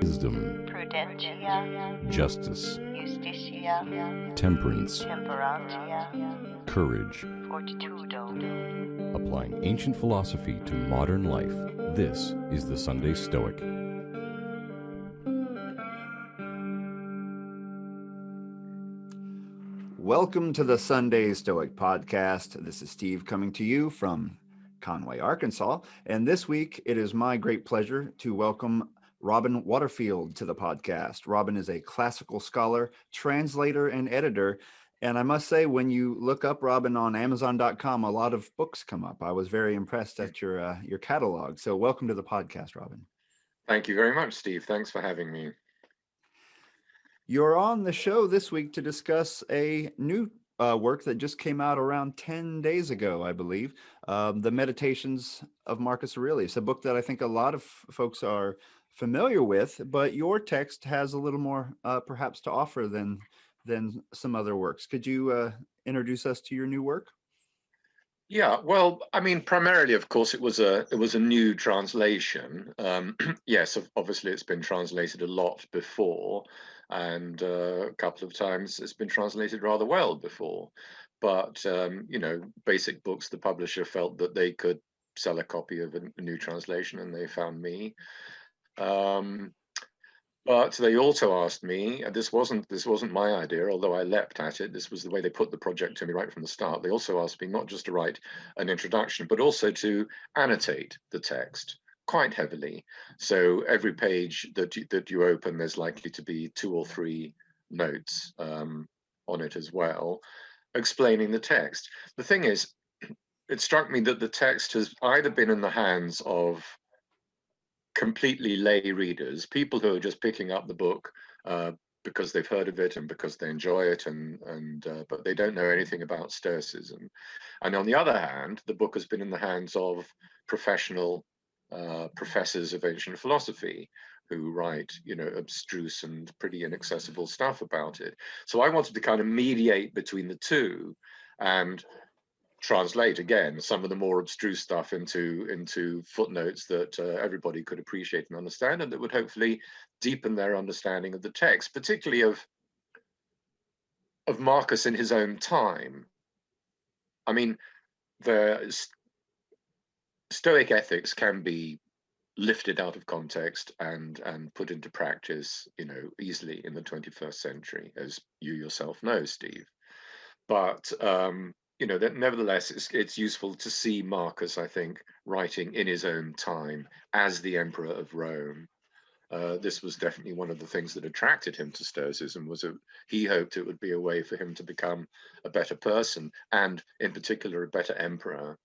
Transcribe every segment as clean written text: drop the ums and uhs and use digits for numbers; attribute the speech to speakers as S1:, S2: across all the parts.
S1: wisdom,
S2: prudentia,
S1: justice,
S2: justitia,
S1: temperance,
S2: temperantia,
S1: courage.
S2: fortitudo.
S1: Applying ancient philosophy to modern life. This is the Sunday Stoic.
S3: Welcome to the Sunday Stoic podcast. This is Steve coming to you from Conway, Arkansas. And this week, it is my great pleasure to welcome Robin Waterfield to the podcast. Robin is a classical scholar, translator, and editor. And I must say, when you look up Robin on Amazon.com, a lot of books come up. I was very impressed at your catalog. So welcome to the podcast, Robin.
S4: Thank you very much, Steve. Thanks for having me.
S3: You're on the show this week to discuss a new work that just came out around 10 days ago, I believe, the Meditations of Marcus Aurelius, a book that I think a lot of folks are familiar with, but your text has a little more perhaps to offer than some other works. Could you introduce us to your new work?
S4: Yeah, well, I mean, primarily, of course, it was a new translation. Yes, obviously, it's been translated a lot before, and a couple of times it's been translated rather well before. But basic books, the publisher felt that they could sell a copy of a new translation, and they found me. But they also asked me, and this wasn't my idea, although I leapt at it. This was the way they put the project to me right from the start. They also asked me not just to write an introduction, but also to annotate the text quite heavily. So every page that you open, there's likely to be 2 or 3 notes on it as well, explaining the text. The thing is, it struck me that the text has either been in the hands of completely lay readers, people who are just picking up the book because they've heard of it and because they enjoy it, but they don't know anything about Stoicism. And on the other hand, the book has been in the hands of professional professors of ancient philosophy who write, abstruse and pretty inaccessible stuff about it. So I wanted to kind of mediate between the two and translate again some of the more abstruse stuff into footnotes that everybody could appreciate and understand, and that would hopefully deepen their understanding of the text, particularly of Marcus in his own time. I mean, the Stoic ethics can be lifted out of context and put into practice, easily in the 21st century, as you yourself know, Steve. But that nevertheless, it's useful to see Marcus, I think, writing in his own time as the Emperor of Rome. This was definitely one of the things that attracted him to Stoicism, was he hoped it would be a way for him to become a better person, and in particular, a better emperor.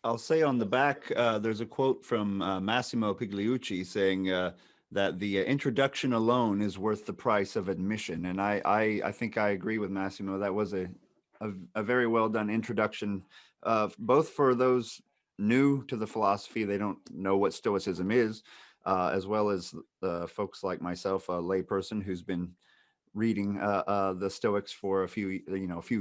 S3: I'll say on the back, there's a quote from Massimo Pigliucci saying that the introduction alone is worth the price of admission. And I think I agree with Massimo. That was a very well done introduction, both for those new to the philosophy, they don't know what Stoicism is, as well as folks like myself, a layperson who's been reading the Stoics for a few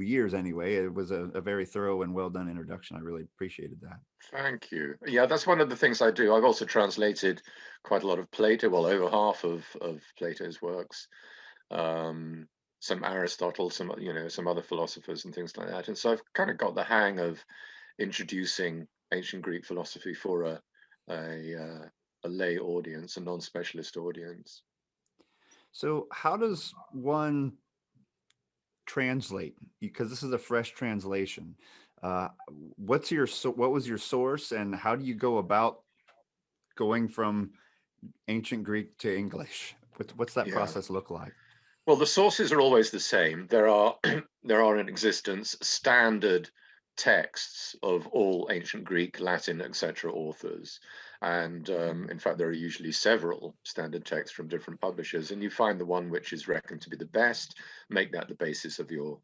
S3: years anyway. It was a very thorough and well done introduction. I really appreciated that.
S4: Thank you. Yeah, that's one of the things I do. I've also translated quite a lot of Plato, well, over half of Plato's works, some Aristotle, some other philosophers and things like that. And so I've kind of got the hang of introducing ancient Greek philosophy for a lay audience, a non-specialist audience.
S3: So how does one translate? Because this is a fresh translation. What was your source, and how do you go about going from ancient Greek to English? What's that process look like?
S4: Well, the sources are always the same. There are in existence standard texts of all ancient Greek, Latin, etc. authors. And in fact, there are usually several standard texts from different publishers, and you find the one which is reckoned to be the best, make that the basis of your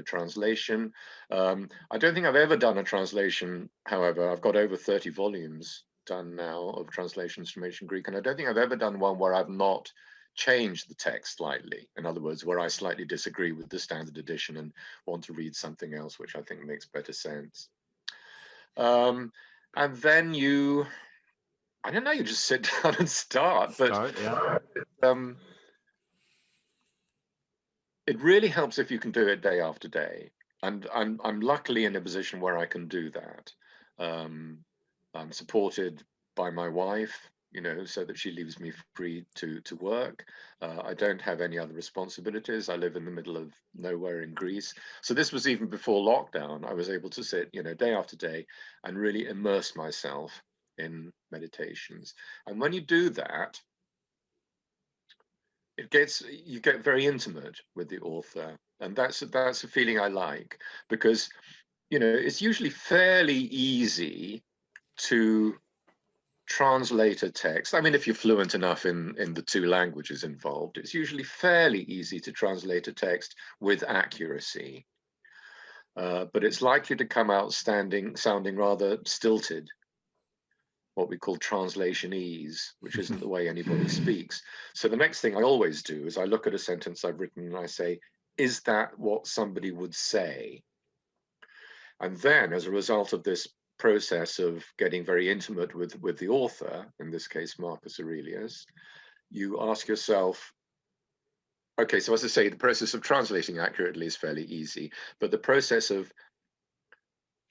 S4: translation. I don't think I've ever done a translation, however. I've got over 30 volumes done now of translations from ancient Greek, and I don't think I've ever done one where I've not changed the text slightly. In other words, where I slightly disagree with the standard edition and want to read something else, which I think makes better sense. And then I don't know, you just sit down and start. But
S3: yeah.
S4: It really helps if you can do it day after day. And I'm luckily in a position where I can do that. I'm supported by my wife, so that she leaves me free to work. I don't have any other responsibilities. I live in the middle of nowhere in Greece. So this was even before lockdown. I was able to sit, day after day and really immerse myself in meditations. And when you do that, you get very intimate with the author. And that's a feeling I like, because, it's usually fairly easy to translate a text. I mean, if you're fluent enough in the two languages involved, it's usually fairly easy to translate a text with accuracy. But it's likely to come out sounding rather stilted, what we call translationese, which isn't the way anybody speaks. So the next thing I always do is I look at a sentence I've written and I say, is that what somebody would say? And then, as a result of this process of getting very intimate with the author, in this case Marcus Aurelius, you ask yourself, okay, so as I say, the process of translating accurately is fairly easy, but the process of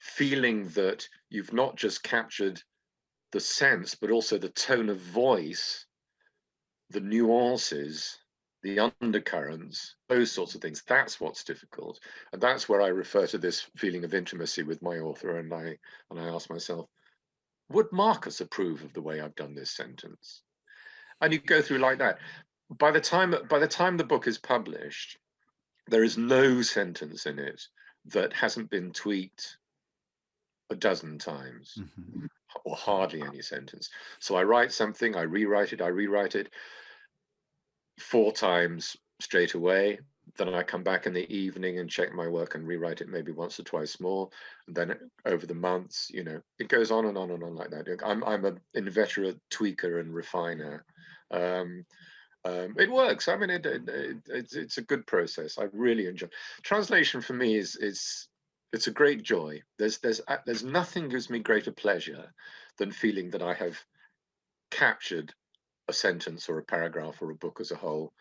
S4: feeling that you've not just captured the sense, but also the tone of voice, the nuances, the undercurrents, those sorts of things, that's what's difficult. And that's where I refer to this feeling of intimacy with my author. And I ask myself, would Marcus approve of the way I've done this sentence? And you go through like that. By the time the book is published, there is no sentence in it that hasn't been tweaked a dozen times.
S3: Mm-hmm.
S4: Or hardly any sentence. So I write something, I rewrite it 4 times straight away. Then I come back in the evening and check my work and rewrite it maybe once or twice more. And then over the months, it goes on and on and on like that. I'm an inveterate tweaker and refiner. It works. I mean, it's a good process. I really enjoy. Translation for me it's a great joy. There's nothing gives me greater pleasure than feeling that I have captured a sentence or a paragraph or a book as a whole.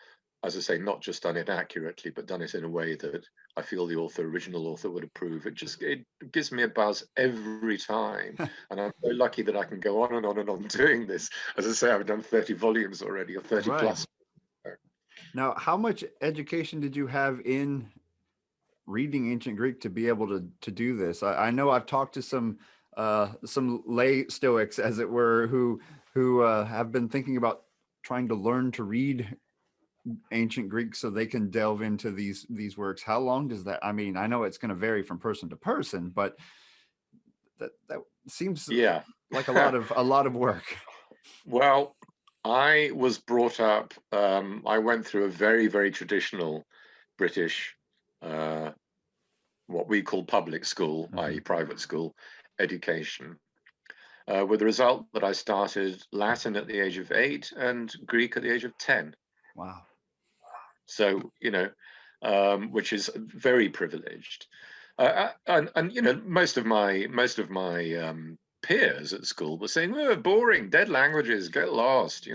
S4: As I say, not just done it accurately, but done it in a way that I feel the original author would approve. It gives me a buzz every time. And I'm so lucky that I can go on and on and on doing this. As I say, I've done 30 volumes already, or 30 plus.
S3: Now, how much education did you have in reading ancient Greek to be able to do this? I know I've talked to some lay Stoics, as it were, who have been thinking about trying to learn to read ancient Greek so they can delve into these works. How long does that? I mean, I know it's going to vary from person to person, but that seems like a lot of work.
S4: Well, I was brought up. I went through a very, very traditional British, what we call public school, i.e. private school education, with the result that I started Latin at the age of 8 and Greek at the age of 10.
S3: Wow.
S4: So, which is very privileged. And most of my peers at school were saying, oh, boring, dead languages, get lost,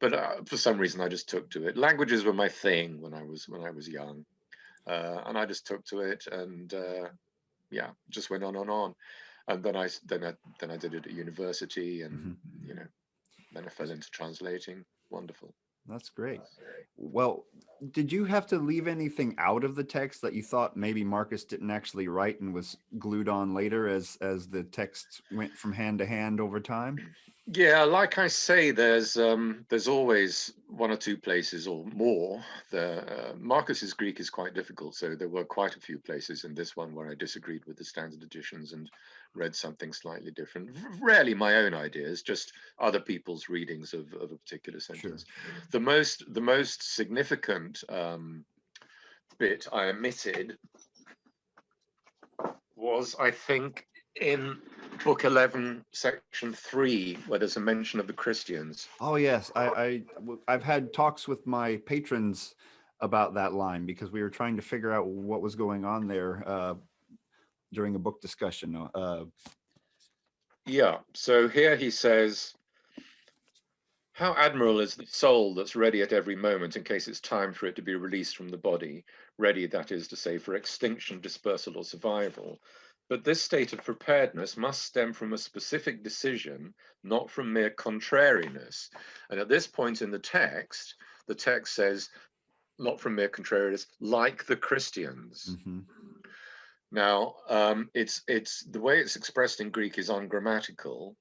S4: But for some reason, I just took to it. Languages were my thing when I was young. And I just took to it, and just went on and on. And then I did it at university, and then I fell into translating. Wonderful.
S3: That's great. Well, did you have to leave anything out of the text that you thought maybe Marcus didn't actually write and was glued on later as the text went from hand to hand over time?
S4: Yeah, like I say, there's always 1 or 2 places or more. Marcus's Greek is quite difficult, so there were quite a few places in this one where I disagreed with the standard editions and read something slightly different. Rarely my own ideas, just other people's readings of a particular sentence. Sure. The most significant bit I omitted was, I think, in book 11, section 3, where there's a mention of the Christians.
S3: Oh yes, I've had talks with my patrons about that line, because we were trying to figure out what was going on there during a book discussion.
S4: Yeah, so here he says, How admirable is the soul that's ready at every moment in case it's time for it to be released from the body, ready, that is to say, for extinction, dispersal, or survival. But this state of preparedness must stem from a specific decision, not from mere contrariness. And at this point in the text says, not from mere contrariness, like the Christians.
S3: Mm-hmm.
S4: Now, it's the way it's expressed in Greek is ungrammatical.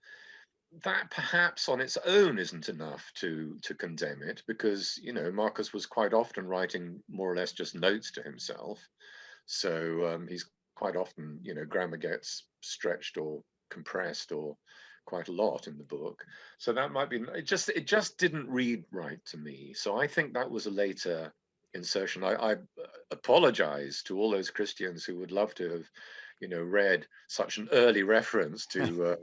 S4: That perhaps on its own isn't enough to condemn it, because Marcus was quite often writing more or less just notes to himself. So he's quite often, grammar gets stretched or compressed or quite a lot in the book. So that might be it. Just didn't read right to me. So I think that was a later insertion. I apologize to all those Christians who would love to have, read such an early reference to.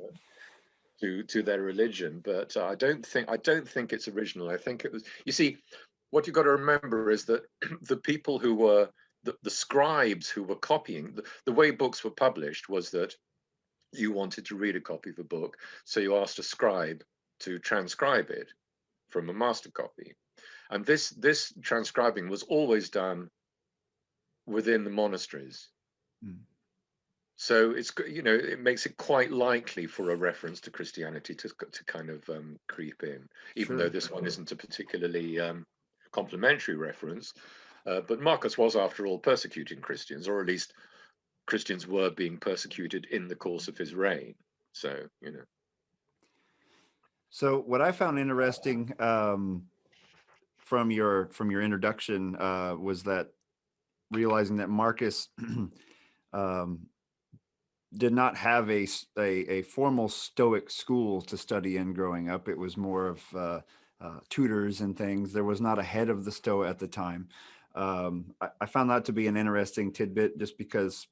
S4: To their religion, but I don't think it's original. I think it was. You see, what you've got to remember is that the people who were the scribes who were copying the way books were published was that you wanted to read a copy of a book, so you asked a scribe to transcribe it from a master copy, and this transcribing was always done within the monasteries.
S3: Mm.
S4: So it's, it makes it quite likely for a reference to Christianity to kind of creep in, even though this one isn't a particularly complimentary reference. But Marcus was, after all, persecuting Christians, or at least Christians were being persecuted in the course of his reign. So,
S3: So what I found interesting from your introduction was that realizing that Marcus did not have a formal Stoic school to study in growing up. It was more of tutors and things. There was not a head of the Stoa at the time. I found that to be an interesting tidbit, just because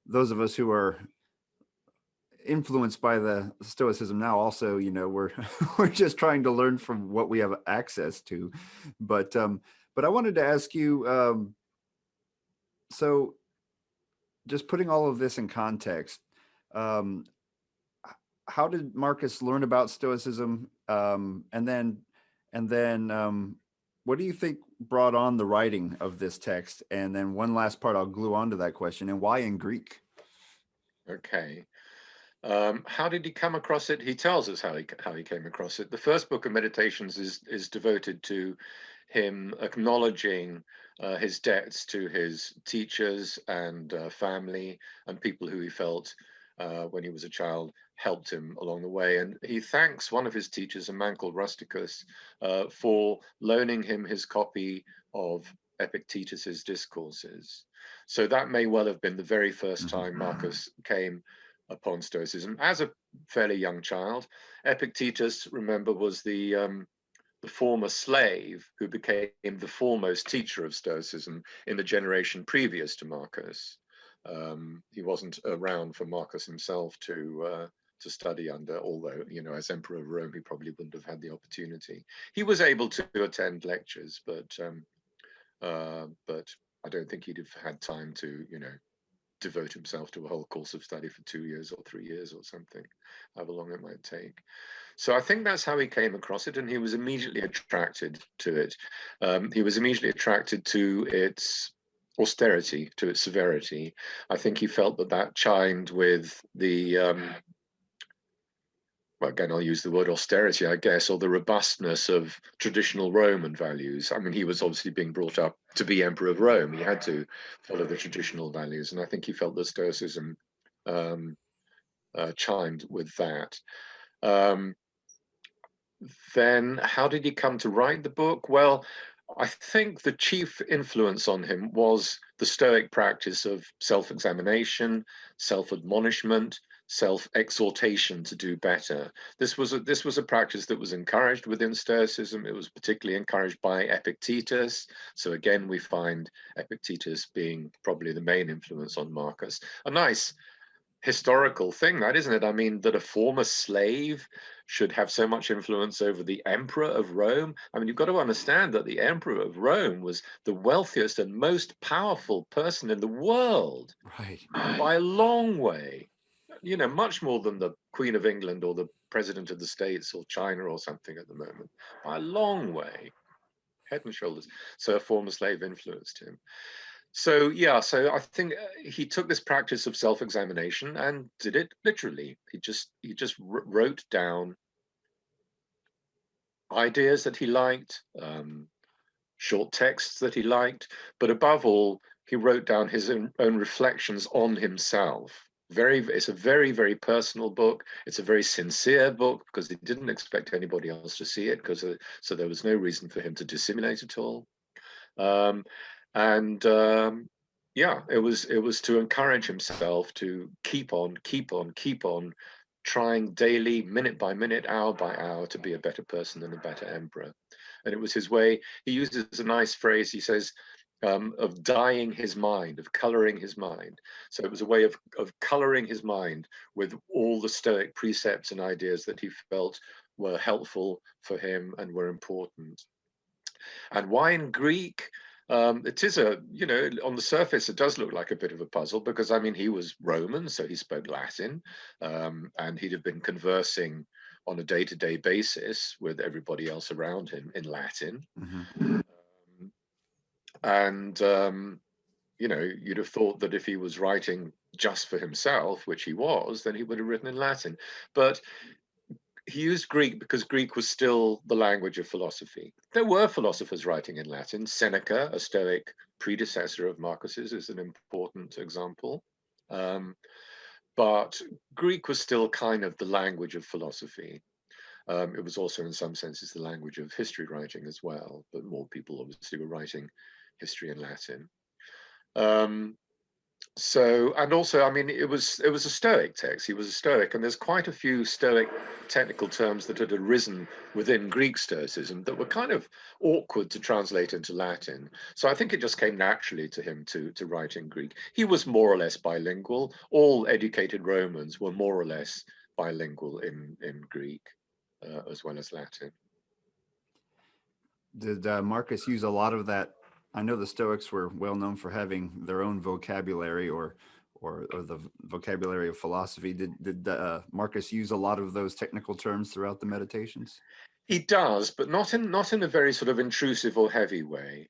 S3: those of us who are influenced by the Stoicism now also, we're we're just trying to learn from what we have access to. But I wanted to ask you, so just putting all of this in context, how did Marcus learn about Stoicism? And then what do you think brought on the writing of this text? And then one last part I'll glue onto that question: and why in Greek?
S4: Okay. How did he come across it? He tells us how he came across it. The first book of Meditations is devoted to him acknowledging his debts to his teachers and family and people who he felt when he was a child helped him along the way. And he thanks one of his teachers, a man called Rusticus, for loaning him his copy of Epictetus's Discourses. So that may well have been the very first time Marcus came upon Stoicism as a fairly young child. Epictetus, remember, was the former slave who became the foremost teacher of Stoicism in the generation previous to Marcus. He wasn't around for Marcus himself to study under, although, as Emperor of Rome, he probably wouldn't have had the opportunity. He was able to attend lectures, but I don't think he'd have had time to, devote himself to a whole course of study for 2 years or 3 years or something, however long it might take. So I think that's how he came across it, and he was immediately attracted to it. He was immediately attracted to its austerity, to its severity. I think he felt that chimed with the, well, again, I'll use the word austerity, I guess, or the robustness of traditional Roman values. I mean, he was obviously being brought up to be Emperor of Rome. He had to follow the traditional values, and I think he felt that Stoicism chimed with that. Then how did he come to write the book? Well, I think the chief influence on him was the Stoic practice of self-examination, self-admonishment, self-exhortation to do better. This was a practice that was encouraged within Stoicism. It was particularly encouraged by Epictetus. So again, we find Epictetus being probably the main influence on Marcus. A nice historical thing, that, isn't it? I mean, that a former slave should have so much influence over the Emperor of Rome. I mean, you've got to understand that the Emperor of Rome was the wealthiest and most powerful person in the world,
S3: Right.
S4: by a long way. Much more than the Queen of England or the president of the States or China or something at the moment, by a long way, head and shoulders. So a former slave influenced him. So yeah, so I think he took this practice of self-examination and did it literally. He just wrote down ideas that he liked, short texts that he liked, but above all, he wrote down his own reflections on himself. It's a very, very personal book. It's a very sincere book because he didn't expect anybody else to see it, so there was no reason for him to dissimulate at all. Yeah, it was to encourage himself to keep on trying daily, minute by minute, hour by hour, to be a better person and a better emperor. And it was his way. He uses a nice phrase. He says, of dyeing his mind, of coloring his mind. So it was a way of coloring his mind with all the Stoic precepts and ideas that he felt were helpful for him and were important. And why in Greek? It is on the surface, it does look like a bit of a puzzle because, I mean, he was Roman, so he spoke Latin, and he'd have been conversing on a day-to-day basis with everybody else around him in Latin.
S3: Mm-hmm.
S4: You'd have thought that if he was writing just for himself, which he was, then he would have written in Latin. But he used Greek because Greek was still the language of philosophy. There were philosophers writing in Latin. Seneca, a Stoic predecessor of Marcus's, is an important example. But Greek was still kind of the language of philosophy. It was also, in some senses, the language of history writing as well, but more people obviously were writing history in Latin. And also, I mean, it was a Stoic text. He was a Stoic, and there's quite a few Stoic technical terms that had arisen within Greek Stoicism that were kind of awkward to translate into Latin. So I think it just came naturally to him to write in Greek. He was more or less bilingual. All educated Romans were more or less bilingual in Greek as well as Latin.
S3: Did Marcus use a lot of that? I know the Stoics were well known for having their own vocabulary or the vocabulary of philosophy. Did Marcus use a lot of those technical terms throughout the Meditations?
S4: He does, but not in a very sort of intrusive or heavy way.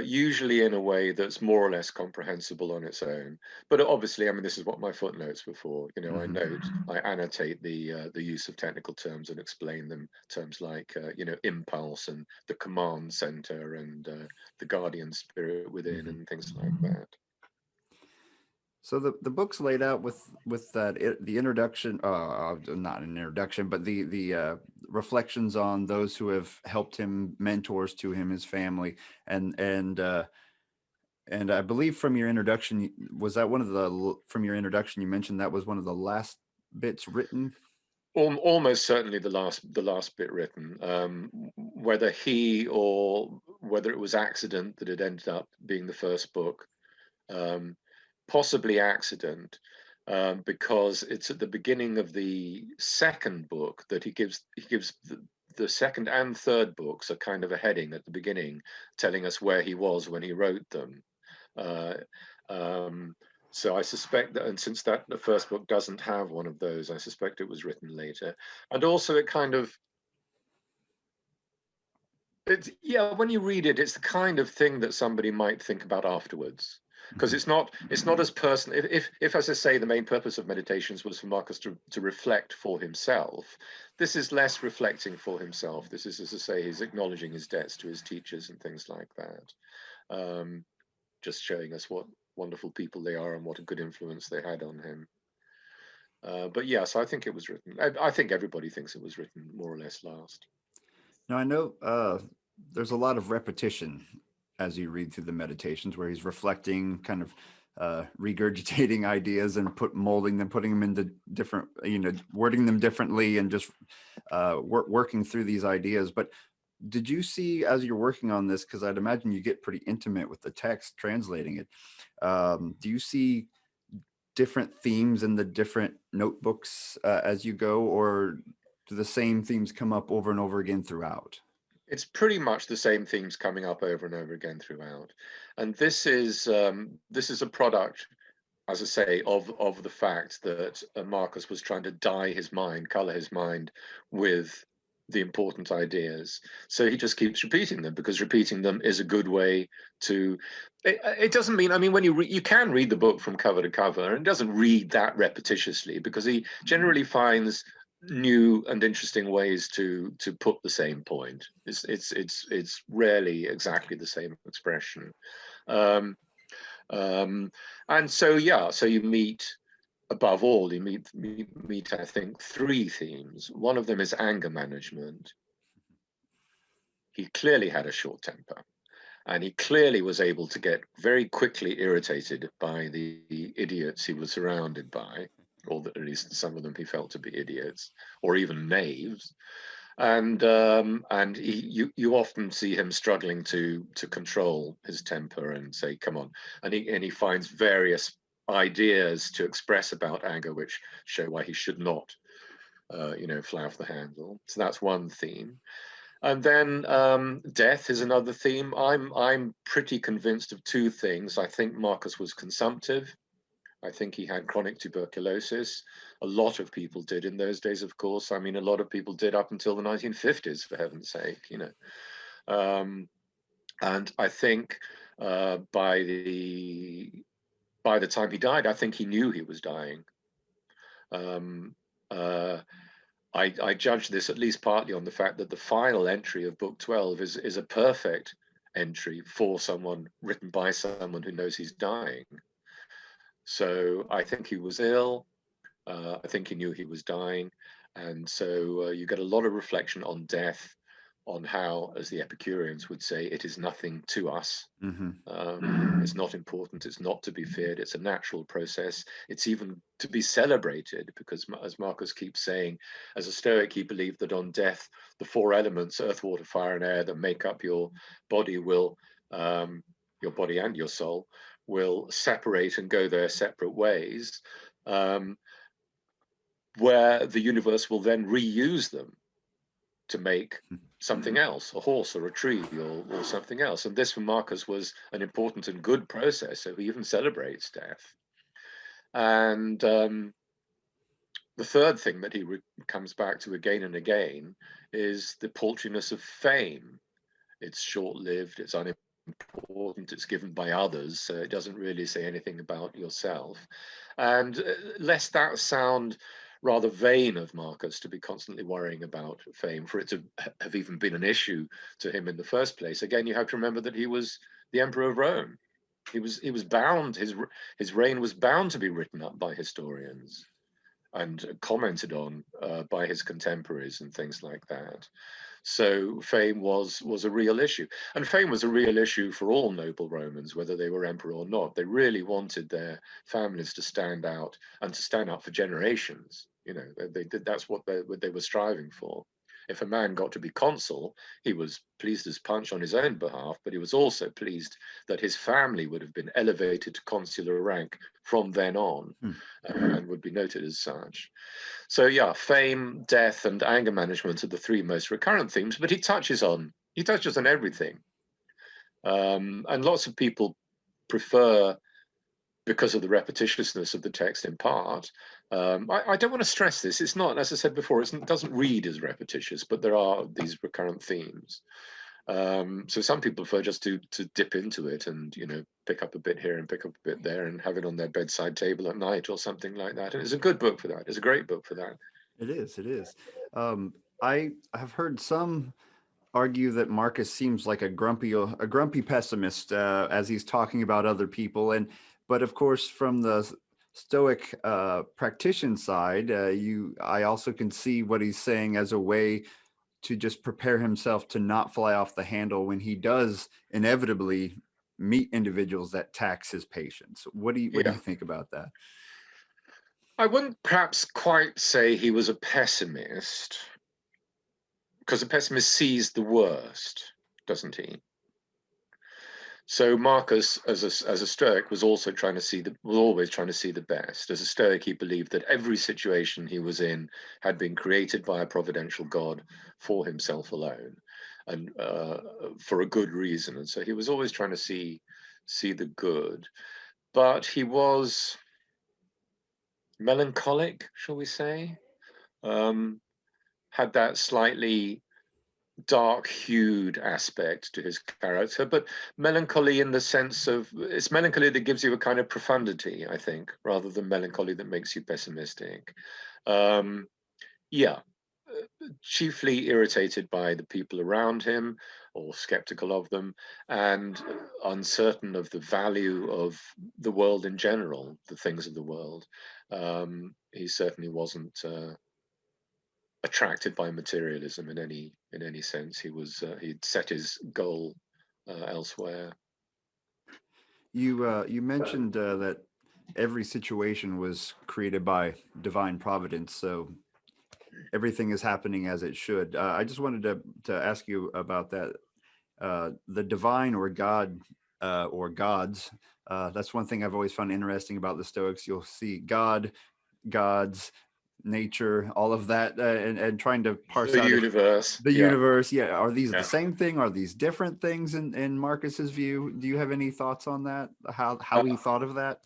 S4: Usually in a way that's more or less comprehensible on its own. But obviously, I mean, this is what my footnotes were for. I annotate the use of technical terms and explain them. Terms like, impulse and the command center and the guardian spirit within and things like that.
S3: So the book's laid out with that the introduction, not an introduction, but the reflections on those who have helped him, mentors to him, his family, and I believe from your introduction, you mentioned that was one of the last bits written.
S4: Almost certainly the last bit written. Whether he or whether it was accident that it ended up being the first book. Possibly accident, because it's at the beginning of the second book that he gives the second and third books a kind of a heading at the beginning, telling us where he was when he wrote them. So I suspect that, and since the first book doesn't have one of those, I suspect it was written later. And also it kind of, when you read it, it's the kind of thing that somebody might think about afterwards. Because it's not as personal. If, as I say, the main purpose of Meditations was for Marcus to reflect for himself, this is less reflecting for himself. This is, as I say, he's acknowledging his debts to his teachers and things like that. Just showing us what wonderful people they are and what a good influence they had on him. But yes, I think it was written. I think everybody thinks it was written more or less last.
S3: Now I know there's a lot of repetition as you read through the Meditations, where he's reflecting, kind of regurgitating ideas and putting them into different, wording them differently and just working through these ideas. But did you see, as you're working on this, because I'd imagine you get pretty intimate with the text, translating it, do you see different themes in the different notebooks as you go, or do the same themes come up over and over again throughout?
S4: It's pretty much the same themes coming up over and over again throughout. And this is a product, as I say, of the fact that Marcus was trying to dye his mind, color his mind with the important ideas. So he just keeps repeating them, because repeating them is a good way to. It doesn't mean, I mean, when you can read the book from cover to cover, and it doesn't read that repetitiously, because he generally finds new and interesting ways to put the same point. It's rarely exactly the same expression. And so, yeah, so you meet, above all, you meet, I think, three themes. One of them is anger management. He clearly had a short temper, and he clearly was able to get very quickly irritated by the idiots he was surrounded by, or at least some of them he felt to be idiots, or even knaves. And you often see him struggling to control his temper and say, "Come on," and he finds various ideas to express about anger which show why he should not, fly off the handle. So that's one theme. And then death is another theme. I'm pretty convinced of two things. I think Marcus was consumptive. I think he had chronic tuberculosis. A lot of people did in those days, of course. I mean, a lot of people did up until the 1950s, for heaven's sake, And I think by the time he died, I think he knew he was dying. I judge this at least partly on the fact that the final entry of Book 12 is a perfect entry for someone, written by someone who knows he's dying. So I think he was ill. I think he knew he was dying. And so you get a lot of reflection on death, on how, as the Epicureans would say, it is nothing to us. It's not important. It's not to be feared. It's a natural process. It's even to be celebrated, because, as Marcus keeps saying, as a Stoic, he believed that on death, the four elements, earth, water, fire, and air, that make up your body will, your body and your soul, will separate and go their separate ways, where the universe will then reuse them to make something else, a horse or a tree or something else. And this for Marcus was an important and good process, so he even celebrates death. And the third thing that he comes back to again and again is the paltriness of fame. It's short-lived, it's unimportant, it's given by others, so it doesn't really say anything about yourself. And lest that sound rather vain of Marcus to be constantly worrying about fame, for it to have even been an issue to him in the first place, again, you have to remember that he was the Emperor of Rome. He was bound, his reign was bound to be written up by historians and commented on by his contemporaries and things like that. So fame was a real issue, and fame was a real issue for all noble Romans, whether they were emperor or not. They really wanted their families to stand out, and to stand out for generations. That's what they were striving for. If a man got to be consul, he was pleased as punch on his own behalf, but he was also pleased that his family would have been elevated to consular rank from then on, and would be noted as such. So yeah, fame, death, and anger management are the three most recurrent themes, but he touches on everything. And lots of people prefer, because of the repetitiousness of the text in part. I don't want to stress this. It's not, as I said before, it doesn't read as repetitious, but there are these recurrent themes. So some people prefer just to dip into it and, pick up a bit here and pick up a bit there and have it on their bedside table at night or something like that. And it's a good book for that. It's a great book for that.
S3: It is. I have heard some argue that Marcus seems like a grumpy pessimist as he's talking about other people, but of course from the Stoic practitioner side, I also can see what he's saying as a way to just prepare himself to not fly off the handle when he does inevitably meet individuals that tax his patience. What do you think about that?
S4: I wouldn't perhaps quite say he was a pessimist, because a pessimist sees the worst, doesn't he? So Marcus, as a Stoic, was always trying to see the best. As a Stoic, he believed that every situation he was in had been created by a providential God for himself alone, and for a good reason. And so he was always trying to see the good. But he was melancholic, shall we say, had that slightly dark-hued aspect to his character, but melancholy in the sense of it's melancholy that gives you a kind of profundity, I think, rather than melancholy that makes you pessimistic. Yeah, chiefly irritated by the people around him or skeptical of them, and uncertain of the value of the world in general, the things of the world. He certainly wasn't attracted by materialism in any sense. He'd set his goal elsewhere.
S3: You mentioned that every situation was created by divine providence, so everything is happening as it should. I just wanted to ask you about that. The divine or God or gods. That's one thing I've always found interesting about the Stoics. You'll see God, gods, nature, all of that, and trying to parse
S4: The
S3: out if
S4: universe,
S3: the
S4: yeah,
S3: universe. Yeah, are these the
S4: yeah.
S3: same thing? Are these different things in Marcus's view? Do you have any thoughts on that? How he thought of that?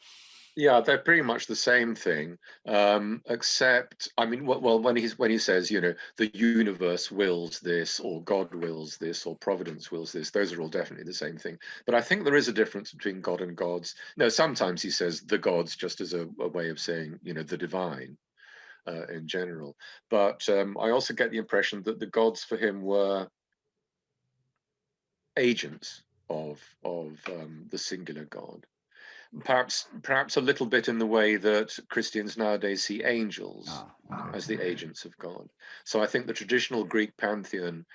S4: Yeah, they're pretty much the same thing, except, I mean, well, when he says, the universe wills this, or God wills this, or Providence wills this, those are all definitely the same thing. But I think there is a difference between God and gods. No, sometimes he says the gods just as a way of saying, the divine in general. But I also get the impression that the gods for him were agents of the singular God. Perhaps a little bit in the way that Christians nowadays see angels
S3: Okay.
S4: as the agents of God. So I think the traditional Greek pantheon,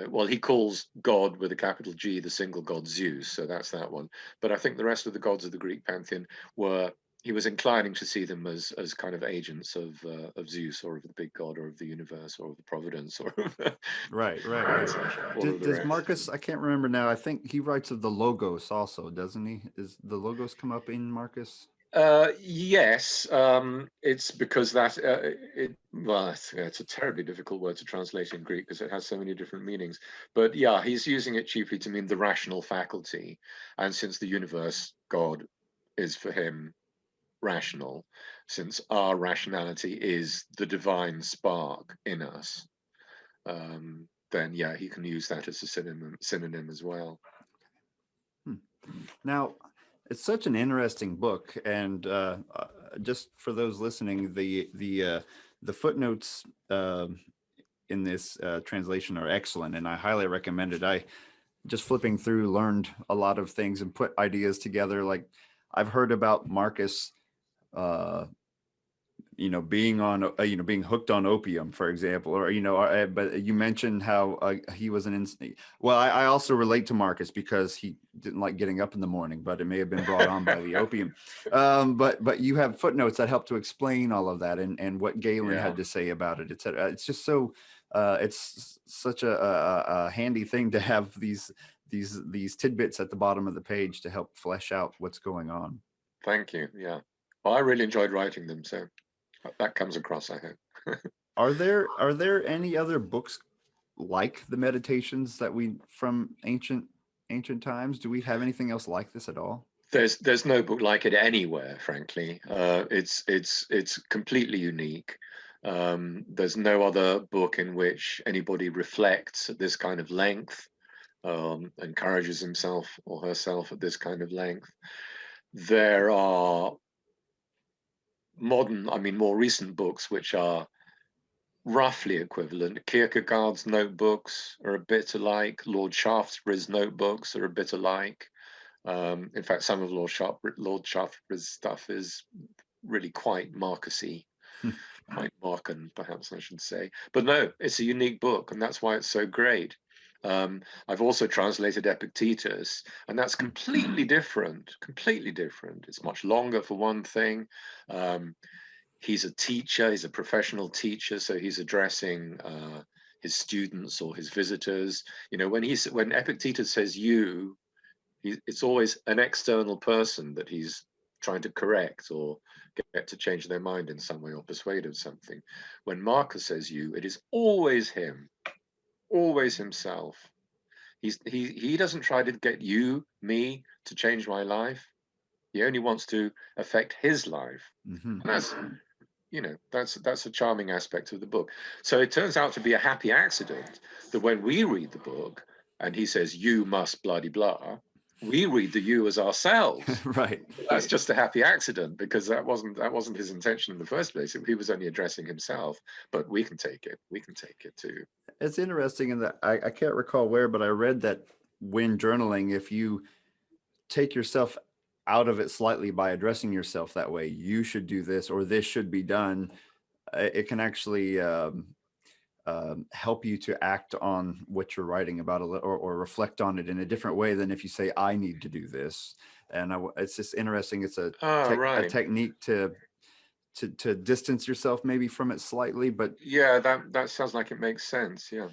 S4: well, he calls God with a capital G, the single god Zeus, so that's that one. But I think the rest of the gods of the Greek pantheon he was inclining to see them as kind of agents of Zeus, or of the big god, or of the universe, or of the providence, or of the,
S3: Right.
S4: all of the
S3: Does
S4: rest.
S3: Marcus? I can't remember now. I think he writes of the logos also, doesn't he? Is the logos come up in Marcus?
S4: Yes, it's because it's a terribly difficult word to translate in Greek because it has so many different meanings. But yeah, he's using it chiefly to mean the rational faculty. And since the universe, God, is for him rational, since our rationality is the divine spark in us, then yeah, he can use that as a synonym as well.
S3: Hmm. Now, it's such an interesting book, and just for those listening, the footnotes in this translation are excellent, and I highly recommend it. I just flipping through learned a lot of things and put ideas together. Like I've heard about Marcus. Uh, being on, being hooked on opium, for example, or, but you mentioned how he was well, I also relate to Marcus because he didn't like getting up in the morning, but it may have been brought on by the opium. But you have footnotes that help to explain all of that and what Galen
S4: Yeah.
S3: had to say about it, etc. It's just so, it's such a handy thing to have these tidbits at the bottom of the page to help flesh out what's going on.
S4: Thank you. Yeah. Well, I really enjoyed writing them, so that comes across, I hope.
S3: Are there any other books like the Meditations that we from ancient times? Do we have anything else like this at all?
S4: There's no book like it anywhere, frankly. It's completely unique. There's no other book in which anybody reflects at this kind of length, encourages himself or herself at this kind of length. There are more recent books which are roughly equivalent. Kierkegaard's notebooks are a bit alike. Lord Shaftesbury's notebooks are a bit alike. In fact, some of Lord Shaftesbury's stuff is really quite Marcusy, quite Markan, perhaps I should say. But no, it's a unique book, and that's why it's so great. I've also translated Epictetus, and that's completely different. Completely different. It's much longer, for one thing. He's a teacher. He's a professional teacher, so he's addressing his students or his visitors. When Epictetus says "you," it's always an external person that he's trying to correct or get to change their mind in some way or persuade of something. When Marcus says "you," it is always him, always himself. He doesn't try to get me, to change my life. He only wants to affect his life.
S3: Mm-hmm.
S4: And that's a charming aspect of the book. So it turns out to be a happy accident that when we read the book and he says, you must bloody blah, we read the you as ourselves.
S3: Right.
S4: That's just a happy accident, because that wasn't his intention in the first place. He was only addressing himself, but we can take it too.
S3: It's interesting in that I can't recall where, but I read that when journaling, if you take yourself out of it slightly by addressing yourself that way, you should do this or this should be done, it can actually help you to act on what you're writing about or reflect on it in a different way than if you say, I need to do this. And it's just interesting. It's a technique to distance yourself maybe from it slightly, but
S4: yeah, that sounds like it makes sense. Yeah.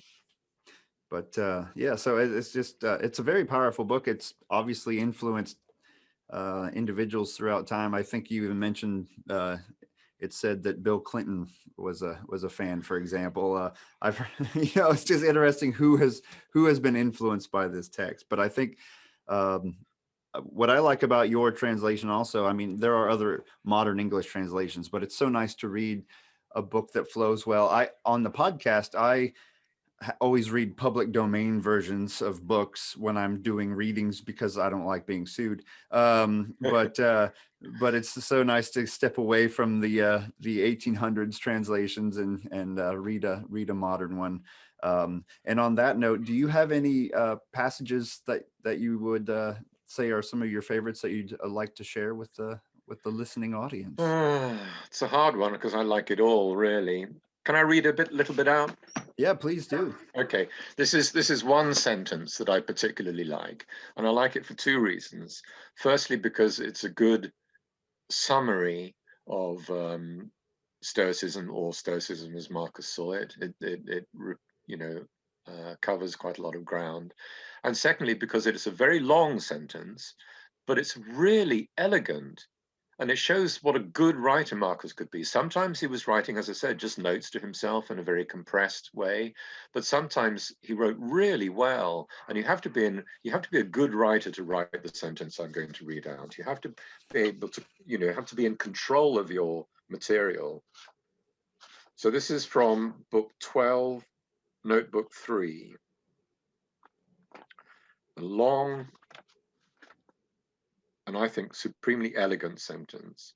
S3: But yeah, so it's just it's a very powerful book. It's obviously influenced individuals throughout time. I think you even mentioned it said that Bill Clinton was a fan, for example. I've it's just interesting who has been influenced by this text. But I think what I like about your translation also, I mean, there are other modern English translations, but it's so nice to read a book that flows well. On the podcast, I always read public domain versions of books when I'm doing readings because I don't like being sued. But it's so nice to step away from the 1800s translations and read a modern one. And on that note, do you have any passages that you would say are some of your favorites that you'd like to share with the listening audience?
S4: It's a hard one because I like it all, really. Can I read a little bit out?
S3: Yeah, please do.
S4: Okay, this is one sentence that I particularly like, and I like it for two reasons. Firstly, because it's a good summary of Stoicism, or Stoicism as Marcus saw it. It covers quite a lot of ground. And secondly, because it is a very long sentence, but it's really elegant. And it shows what a good writer Marcus could be. Sometimes he was writing, as I said, just notes to himself in a very compressed way, but sometimes he wrote really well. And you have to be a good writer to write the sentence I'm going to read out. You have to be able to, have to be in control of your material. So this is from book 12, notebook 3. A long and I think supremely elegant sentence.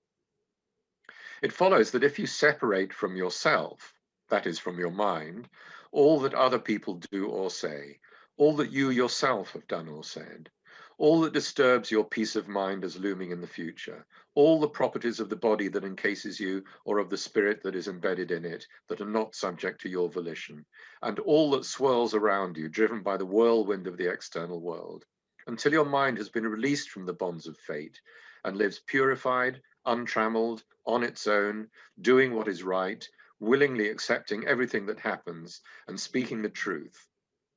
S4: It follows that if you separate from yourself, that is, from your mind, all that other people do or say, all that you yourself have done or said, all that disturbs your peace of mind as looming in the future, all the properties of the body that encases you or of the spirit that is embedded in it that are not subject to your volition, and all that swirls around you, driven by the whirlwind of the external world, until your mind has been released from the bonds of fate and lives purified, untrammeled, on its own, doing what is right, willingly accepting everything that happens and speaking the truth.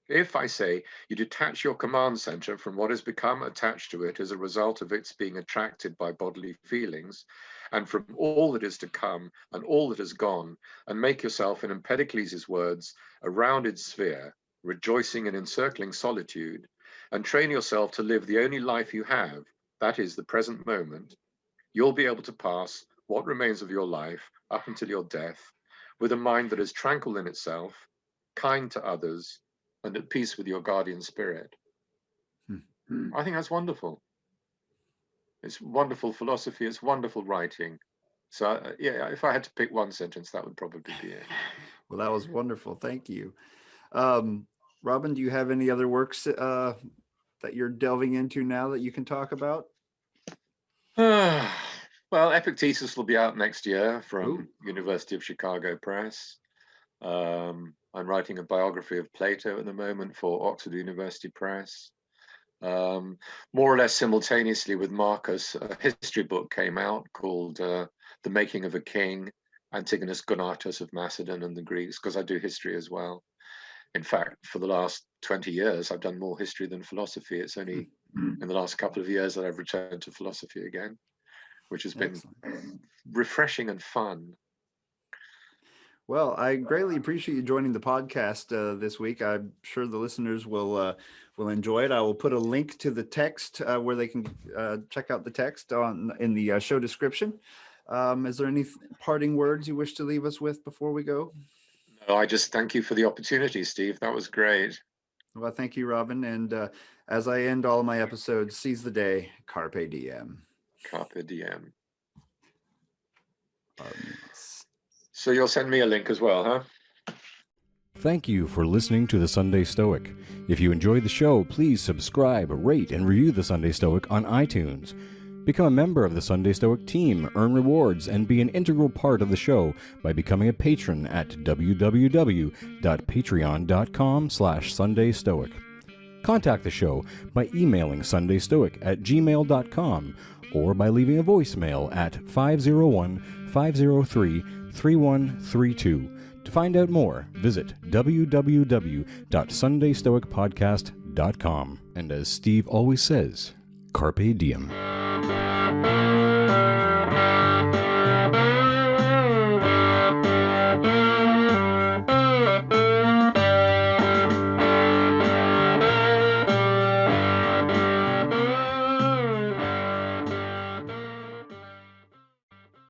S4: If, I say, you detach your command center from what has become attached to it as a result of its being attracted by bodily feelings, and from all that is to come and all that has gone, and make yourself, in Empedocles' words, a rounded sphere, rejoicing in encircling solitude, and train yourself to live the only life you have, that is the present moment, you'll be able to pass what remains of your life up until your death with a mind that is tranquil in itself, kind to others, and at peace with your guardian spirit. I think that's wonderful. It's wonderful philosophy. It's wonderful writing. So yeah, if I had to pick one sentence, that would probably be it.
S3: Well, that was wonderful. Thank you. Robin, do you have any other works that you're delving into now that you can talk about?
S4: Well, Epictetus will be out next year from University of Chicago Press. I'm writing a biography of Plato at the moment for Oxford University Press. More or less simultaneously with Marcus, a history book came out called The Making of a King, Antigonus Gonatas of Macedon and the Greeks, because I do history as well. In fact, for the last 20 years, I've done more history than philosophy. It's only in the last couple of years that I've returned to philosophy again, which has been refreshing and fun.
S3: Well, I greatly appreciate you joining the podcast this week. I'm sure the listeners will enjoy it. I will put a link to the text where they can check out the text in the show description. Is there any parting words you wish to leave us with before we go?
S4: No, I just thank you for the opportunity, Steve. That was great.
S3: Well, thank you, Robin. And as I end all my episodes, seize the day, carpe diem.
S4: Carpe diem.
S3: Yes.
S4: So you'll send me a link as well, huh?
S1: Thank you for listening to The Sunday Stoic. If you enjoyed the show, please subscribe, rate, and review The Sunday Stoic on iTunes. Become a member of the Sunday Stoic team, earn rewards, and be an integral part of the show by becoming a patron at www.patreon.com/SundayStoic. Contact the show by emailing sundaystoic@gmail.com or by leaving a voicemail at 501-503-3132. To find out more, visit www.sundaystoicpodcast.com. And as Steve always says, carpe diem.